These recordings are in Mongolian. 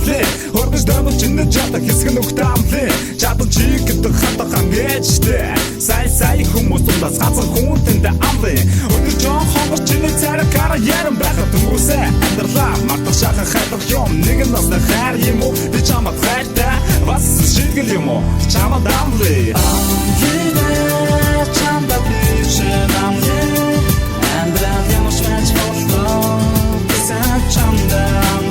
амле хөргөж дөрмөж чиний жата хэсэг нүгт амле жадан чи гэдэг хатахан гэжтэй сай хүмүүс тулаас хазан хүнтэнд амле өнөр жон хомор чиний царай карьерэн байхад түрүүсээ амьдралаа мартах шахах хайдах юм нэг нь бас хайр юм уу би чамд хайртай бас шийгэл юм уу чамд амле чамд бишэн амле амьдрал юм швэч болтоо бисаа чамд амле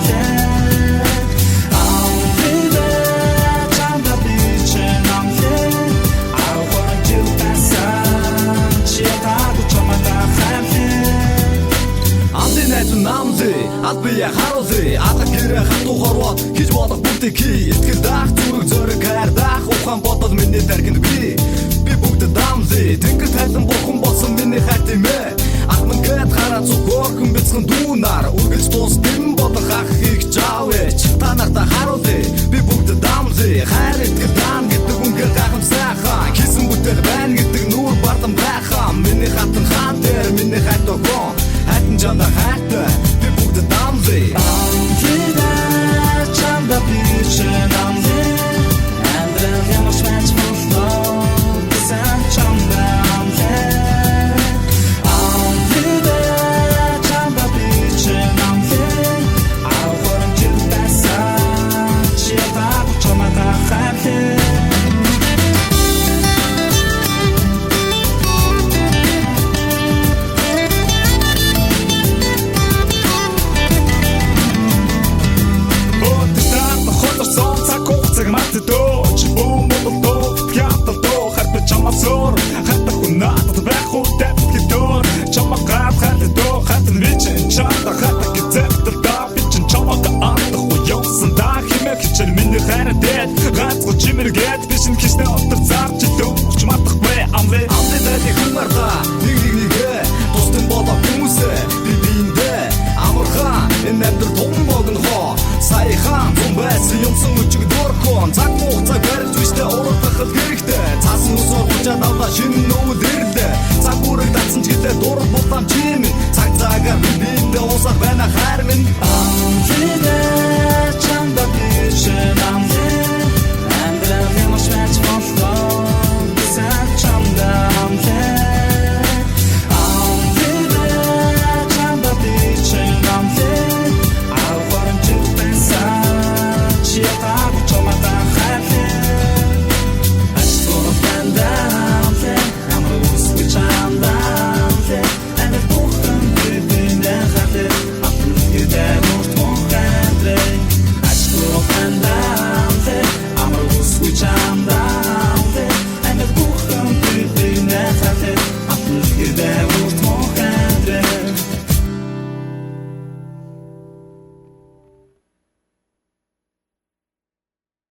Албия харуулъя алга гэрэ хатуу хорвоод хийж болох бүгдийг хий итгэл даах зүрх зөрөг хайр даах ухаан бодол миний даргинд би бүгд дамлъя тэнгэр тайлан бурхан болсон миний хайр тийм ээ ах мэн гэд хараа зүгөөрхөн бяцхан дүүнаар үргэлж дуус дэм бодох ах их жаавч та нартай харуулъя би бүгд дамлъя хайр итгэл даан гэдэг үнгээр гайхамсайхан хийсэн бүтээл байна гэдэг нүүр бардам байхаа миний хатан хаан дээр миний хайр тогоо хайтан жандаа хайр